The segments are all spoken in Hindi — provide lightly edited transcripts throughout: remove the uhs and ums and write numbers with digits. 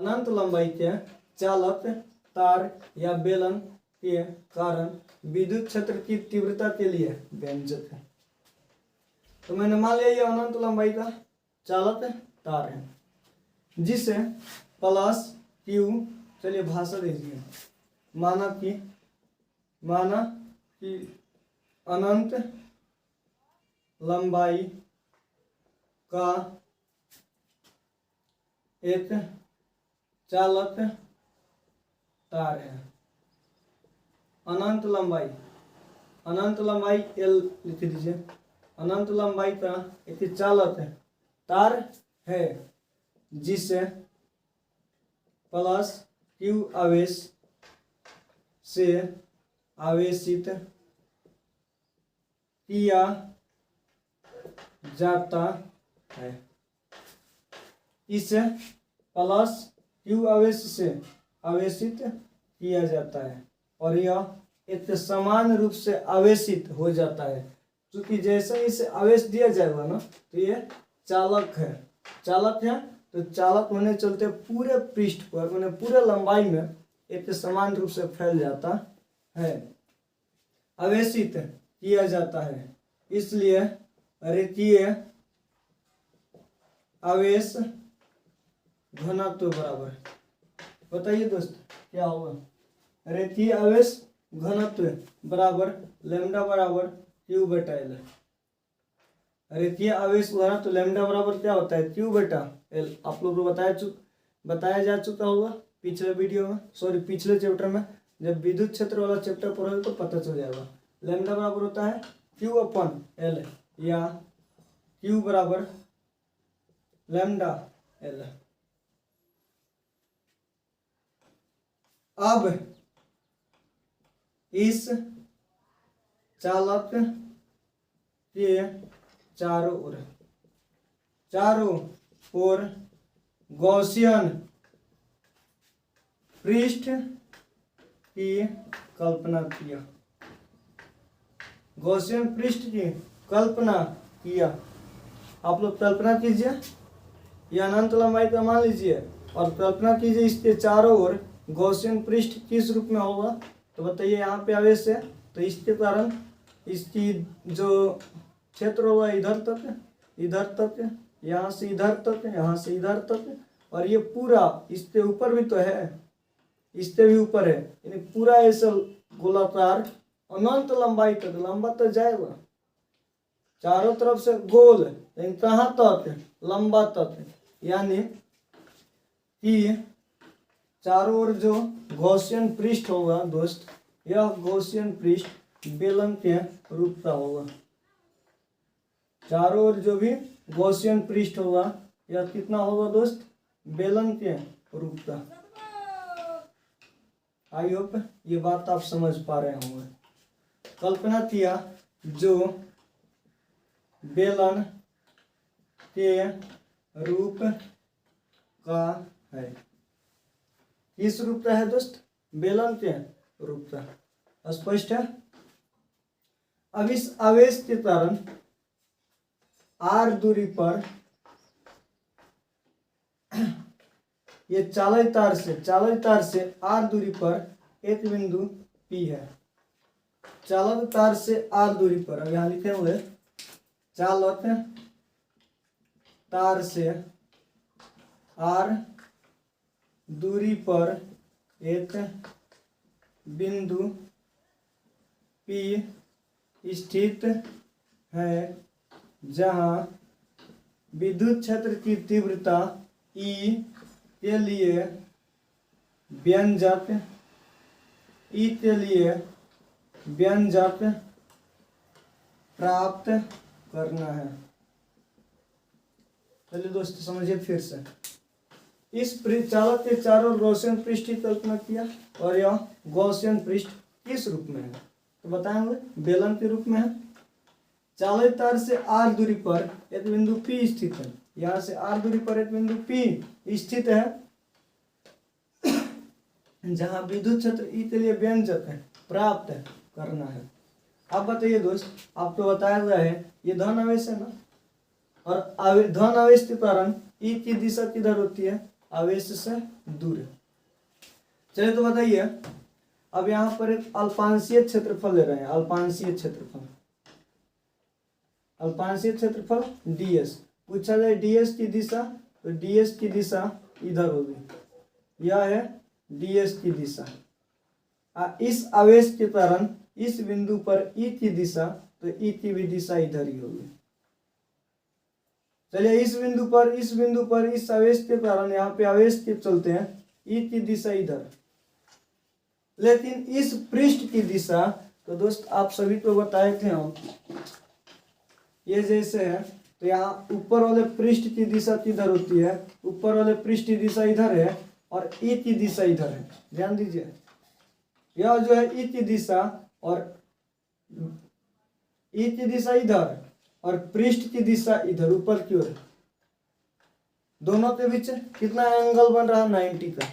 अनंत लंबाई के चालक तार या बेलन के कारण विद्युत क्षेत्र की तीव्रता के लिए व्यंजक है। तो मैंने मान लिया ये अनंत लंबाई का चालक तार है जिसे प्लस क्यू, चलिए भाषा दीजिए, माना कि अनंत लंबाई का एक चालक तार है। अनंत लंबाई L लिख दीजिए। अनंत लंबाई का एक चालक तार है जिसे प्लस क्यू आवेश से आवेशित किया जाता है। इसे प्लस क्यू आवेश से आवेशित किया जाता है और यह एक समान रूप से आवेशित हो जाता है, क्योंकि जैसे ही इसे आवेश दिया जाएगा ना तो ये चालक है तो चालक होने चलते पूरे पृष्ठ पर मैंने पूरे लंबाई में एक समान रूप से फैल जाता है, आवेशित किया जाता है। इसलिए रेखीय आवेश घनत्व बराबर, बताइए दोस्त क्या होगा? रेखीय आवेश घनत्व बराबर लैम्डा बराबर क्यू बटा एल। रेखीय आवेश घनत्व लैम्डा बराबर क्या होता है? क्यू बटा एल। आप लोग को बताया जा चुका होगा पिछले वीडियो में, सॉरी पिछले चैप्टर में। जब विद्युत क्षेत्र वाला चैप्टर पढ़ोगे तो पता चल जाएगा। लैम्डा बराबर होता है क्यू अपन एल या क्यू बराबर लैम्डा एल। अब इस चालक के चारों ओर गॉसियन पृष्ठ की कल्पना किया। गॉसियन पृष्ठ की कल्पना किया। आप लोग कल्पना कीजिए, ये अनंत लंबाई का मान लीजिए और कल्पना कीजिए इसके चारों ओर गॉसियन पृष्ठ किस रूप में होगा? तो बताइए, यहाँ पे आवेश है तो इसके कारण इसकी जो क्षेत्र होगा इधर तक, यहाँ से इधर तक, यहाँ से इधर तक, और ये पूरा इसके ऊपर भी तो है, इससे भी ऊपर है, यानी पूरा ऐसा गोलाकार अनंत लंबाई तक लंबा तो जाएगा, चारों तरफ से गोल, लेकिन कहाँ तक? लंबा तक। यानी कि चारों ओर जो गॉसियन पृष्ठ होगा दोस्त, यह गॉसियन पृष्ठ बेलन के रूप का होगा। चारों ओर जो भी गॉसियन पृष्ठ होगा यह कितना होगा दोस्त? बेलन के रूप का। आई होप ये बात आप समझ पा रहे होंगे। कल्पना किया जो बेलन के रूप का है। किस रूप का है दोस्त? बेलन के रूप का। स्पष्ट है? अब इस आवेश के कारण r दूरी पर ये चालक तार से r दूरी पर एक बिंदु P है। चालक तार से r दूरी पर, अब यहाँ लिखे हुए चालक तार से r दूरी पर एक बिंदु P स्थित है, जहाँ विद्युत क्षेत्र की तीव्रता E के लिए व्यंजक प्राप्त करना है। चलिए दोस्तों समझिए फिर से। इस चालक के चारों गॉसियन पृष्ठ की कल्पना किया और यह गॉसियन पृष्ठ किस रूप में है? तो बताएंगे बेलन के रूप में है। चालक तार से r दूरी पर एक बिंदु P स्थित है। यहाँ से r दूरी पर एक बिंदु P स्थित है, जहाँ विद्युत क्षेत्र E के लिए व्यंजक है प्राप्त करना है। अब बताइए दोस्त, आपको बताया गया है ये धन आवेश है ना, और धन आवेश के कारण E की दिशा किधर होती है? आवेश से दूर है। चलिए तो बताइए, अब यहाँ पर एक अल्पांशीय क्षेत्रफल ले रहे हैं, अल्पांशीय क्षेत्रफल, अल्पांशीय क्षेत्रफल ds। पूछा जाए ds की दिशा, तो ds की दिशा इधर होगी, यह है ds की दिशा। इस आवेश के कारण इस बिंदु पर E की दिशा, तो E की भी दिशा इधर ही होगी। चलिए इस बिंदु पर इस आवेश के कारण यहाँ पे आवेश के चलते हैं E की दिशा इधर, लेकिन इस पृष्ठ की दिशा, तो दोस्त आप सभी को बताए थे हम, ये जैसे है तो यहाँ ऊपर वाले पृष्ठ की दिशा किधर होती है, ऊपर वाले पृष्ठ की दिशा इधर है और E की दिशा इधर है। ध्यान दीजिए, यह जो है E की दिशा और E की दिशा इधर और पृष्ठ की दिशा इधर ऊपर की ओर, दोनों के बीच कितना एंगल बन रहा है, 90 का।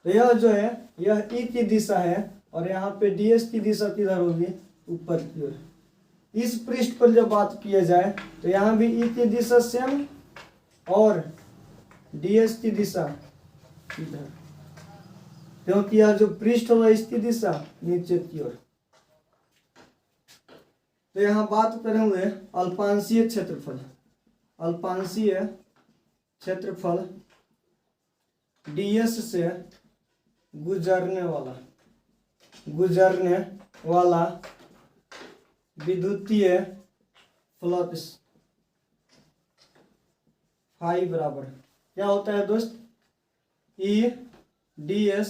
तो यह जो है यह E की दिशा है और यहाँ पे ds की दिशा किधर होगी, ऊपर की ओर। इस पृष्ठ पर जब बात किया जाए तो यहाँ भी E की दिशा सेम और ds की दिशा इधर, क्योंकि यह जो पृष्ठ होगा इसकी दिशा नीचे की ओर। तो यहाँ बात करेंगे अल्पांशीय क्षेत्रफल, अल्पांशीय क्षेत्रफल ds से गुजरने वाला विद्युतीय फ्लक्स फाई बराबर क्या होता है दोस्त, E ds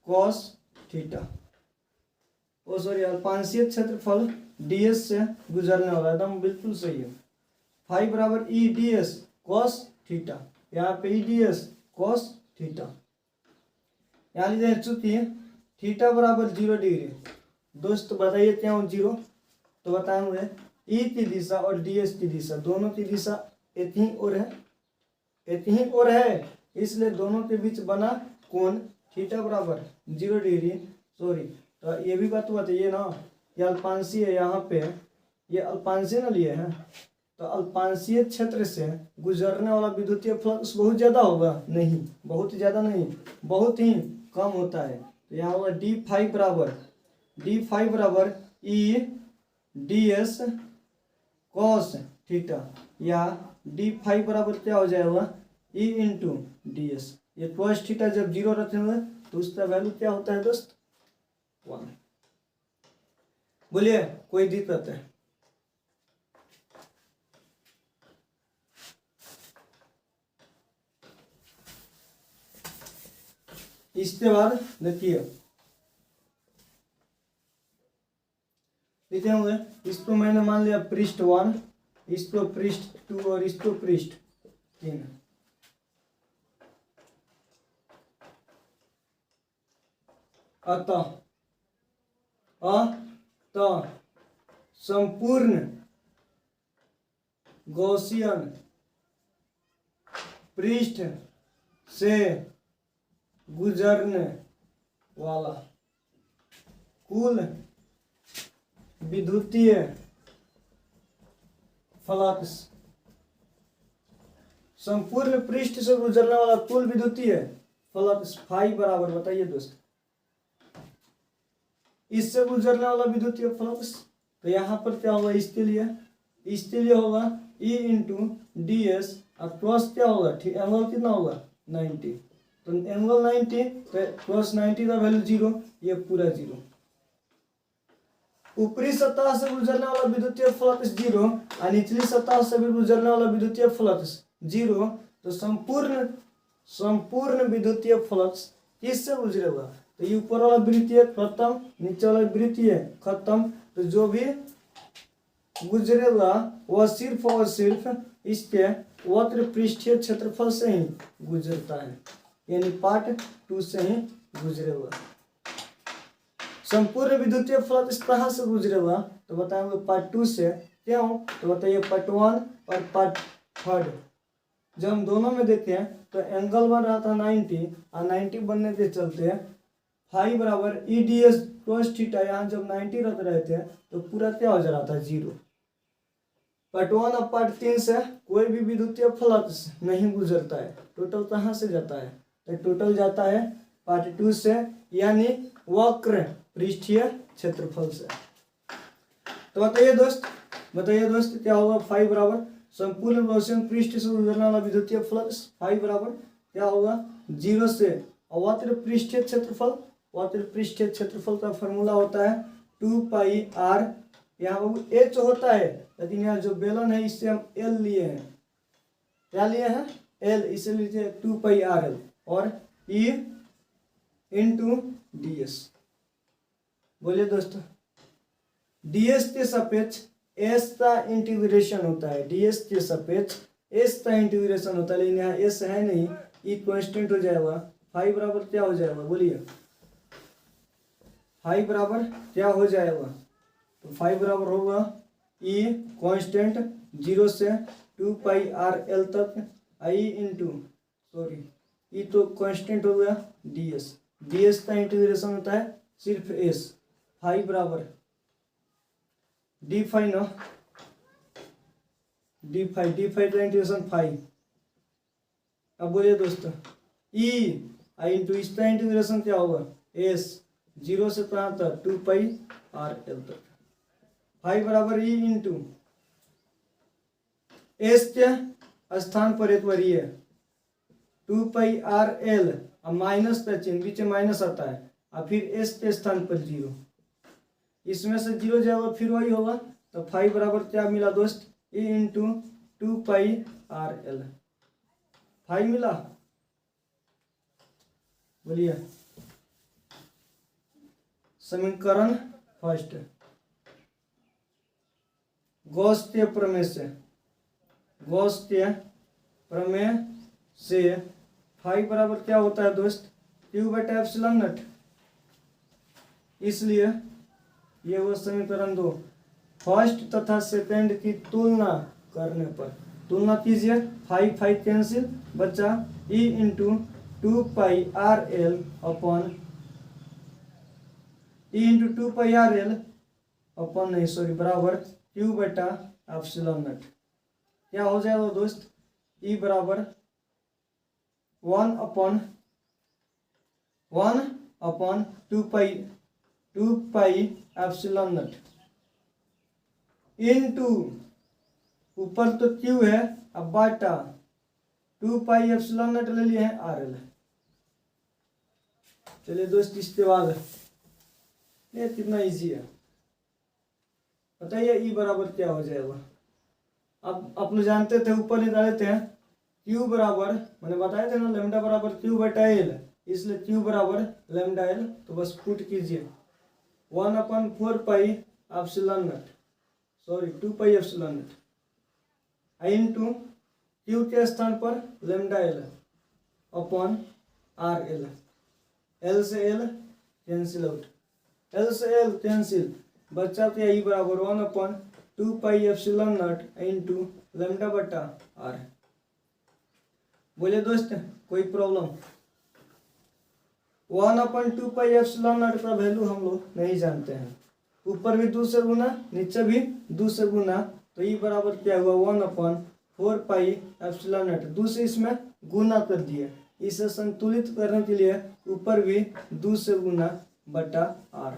cos थीटा। ओ सॉरी, अल्पांशीय क्षेत्रफल ds से गुजरने वाला, एकदम बिल्कुल सही है। फाई बराबर E ds cos थीटा, यहाँ पे E ds cos थीटा। यहाँ लीजिए चूंकि थीटा बराबर 0 डिग्री, दोस्त बताइए क्या हो 0, तो बताएंगे E की दिशा और ds की दिशा, दोनों की दिशा एक ही ओर है, इसलिए दोनों के बीच बना कोण थीटा बराबर 0 डिग्री। सॉरी, तो ये भी बात बताइए ना, ये अल्पांशीय है, यहाँ पे ये अल्पांशीय ना लिए हैं, तो अल्पांशीय क्षेत्र से गुजरने वाला विद्युतीय फ्लक्स बहुत ज़्यादा होगा, नहीं, बहुत ज़्यादा नहीं, बहुत ही कम होता है। तो यहाँ होगा d फाई बराबर E ds cos थीटा, या d फाई बराबर क्या हो जाएगा, E इंटू ds। ये cos थीटा जब 0 रखेंगे तो उसका वैल्यू क्या होता है दोस्त, 1। बोलिए कोई दिक्कत है? इसके बाद देखिए, लिखेंगे इसको मैंने मान लिया पृष्ठ 1, इसको पृष्ठ 2 और इसको पृष्ठ 3। अतः संपूर्ण गॉसियन पृष्ठ से गुजरने वाला कुल विद्युतीय फ्लक्स, संपूर्ण पृष्ठ से गुजरने वाला कुल विद्युतीय फ्लक्स फाई बराबर, बताइए दोस्त, इससे गुजरने वाला विद्युतीय फ्लक्स, तो यहाँ पर क्या होगा, इसके लिए होगा E इंटू ds और क्रॉस क्या होगा, एंगल कितना होगा 90, तो एंगल 90, तो क्रॉस 90 का वैल्यू 0, ये पूरा 0। ऊपरी सतह से गुजरने वाला विद्युतीय फ्लक्स 0 और निचली सतह से भी गुजरने वाला विद्युतीय फ्लक्स 0, तो संपूर्ण विद्युतीय फ्लक्स किससे गुजरेगा, तो ये ऊपर वाला वृत्तीय खत्म, नीचे वाला वृत्तीय खत्म, तो जो भी गुजरेगा वह सिर्फ और सिर्फ इसके वक्र पृष्ठीय क्षेत्रफल से ही गुजरता है, यानी पार्ट 2 से ही गुजरेगा। संपूर्ण विद्युतीय फ्लक्स कहाँ से गुजरेगा, तो बताएंगे पार्ट 2 से। क्यों, तो बताइए पार्ट 1 और पार्ट 3 जब हम दोनों में देखें तो एंगल बन रहा था 90 और 90 बनने के चलते फाई बराबर E ds cos थीटा, यहाँ जब 90 रख रहे थे तो पूरा क्या हो जा रहा था 0। पार्ट 1 और पार्ट 3 से कोई भी विद्युतीय फ्लक्स नहीं गुजरता है। टोटल कहाँ से जाता है? तो टोटल जाता है पार्ट 2 से, यानी वक्र पृष्ठीय क्षेत्रफल से। तो बताइए दोस्त क्या होगा? फाई बराबर संपूर्ण गॉसियन पृष्ठ से गुजरने वाला विद्युतीय फ्लक्स फाई बराबर क्या होगा? 0 से अवक्र पृष्ठीय क्षेत्रफल। वक्र पृष्ठीय क्षेत्रफल का फॉर्मूला होता है 2 पाई r। यहाँ h होता है, लेकिन यहाँ जो बेलन है इससे हम l लिए हैं। क्या लिए हैं? l, इसे लीजिए 2 पाई r l और e इंटू डी एस। बोलिए दोस्तों, ds के सापेक्ष s का इंटीग्रेशन होता है। ds के सापेक्ष s का इंटीग्रेशन होता है, लेकिन यहाँ s है नहीं, e कांस्टेंट हो जाएगा। फाई बराबर क्या हो जाएगा? बोलिए, फाई बराबर क्या हो जाएगा? तो फाई बराबर होगा e कांस्टेंट 0 से 2 पाई r l तक, i इंटू e तो कांस्टेंट हो गया ds का इंटीग्रेशन होता है सिर्फ s। फाई बराबर डी फाई ना, डी फाई का इंटीग्रेशन फाई। अब बोलिए दोस्तों, e आई इंटू इसका इंटीग्रेशन क्या होगा? s 0 से कहाँ तक? 2 पाई r l तक। फाई बराबर e इंटू s के स्थान पर एक बार ये 2 पाई r l, अब माइनस का चिन्ह, बीच में माइनस आता है, और फिर s के स्थान पर 0, इसमें से 0 जाएगा फिर वही होगा। तो फाई बराबर क्या मिला दोस्त? e इंटू 2 पाई r l। फाई मिला। बोलिए, समीकरण फर्स्ट गॉस के प्रमेय से फाई बराबर क्या होता है दोस्त? Q/ε0। इसलिए ये वो समीकरण 2 फर्स्ट तथा सेकंड की तुलना करने पर, तुलना कीजिए, फाई कैंसिल, बचा e इंटू 2 पाई r l upon e into 2 पाई r l अपॉन बराबर Q/ε0। क्या हो जाएगा दोस्त? e बराबर 1 अपॉन 2 पाई ε0 इंटू ऊपर तो Q है, अब बाटा 2 पाई ε0 ले लिए हैं RL। चलिए दोस्त, इसके बाद ये कितना इजी है, बताइए E बराबर क्या हो जाएगा? अब आप लोग जानते थे, ऊपर निकाले थे Q बराबर, मैंने बताया था ना, लैम्डा बराबर Q/L, इसलिए Q बराबर लैम्डा L। तो बस पुट कीजिए 1/4 पाई ε0, 2 पाई ε0 इंटू Q के स्थान पर lambda L upon RL। L से L कैंसिल आउट, L से L कैंसिल, बच्चा तो E बराबर 1/2 पाई ε0 इंटू लैम्डा बटा R। बोलिए दोस्त, कोई प्रॉब्लम? 1/2 पाई ε0 का वैल्यू हम लोग नहीं जानते हैं, ऊपर भी 2 से गुना, नीचे भी 2 से गुना, तो E बराबर क्या हुआ? 1/4 पाई ε0, 2 से इसमें गुना कर दिए, इसे संतुलित करने के लिए ऊपर भी 2 से गुना बटा R।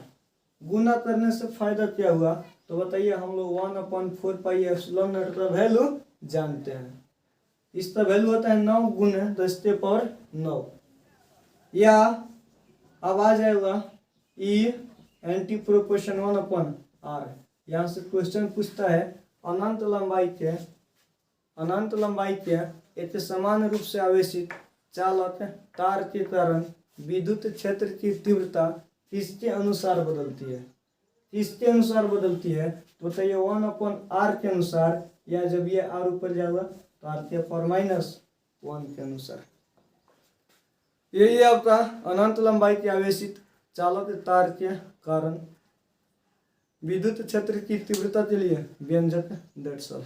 गुना करने से फायदा क्या हुआ? तो बताइए, हम लोग 1/4 पाई ε0 का वैल्यू जानते हैं। इसका वैल्यू होता है 9 गुना 10⁻9, या अब आ जाएगा E एंटी प्रोपोर्शन 1/R। यहाँ से क्वेश्चन पूछता है अनंत लंबाई के एक समान रूप से आवेशित चालक तार के कारण विद्युत क्षेत्र की तीव्रता किसके अनुसार बदलती है? तो बताइए 1/R के अनुसार, या जब ये R ऊपर जाएगा तो R के पावर -1 के अनुसार। यही आपका अनंत लंबाई के आवेशित चालक तार के कारण विद्युत क्षेत्र की तीव्रता के लिए व्यंजक दर्शाओ।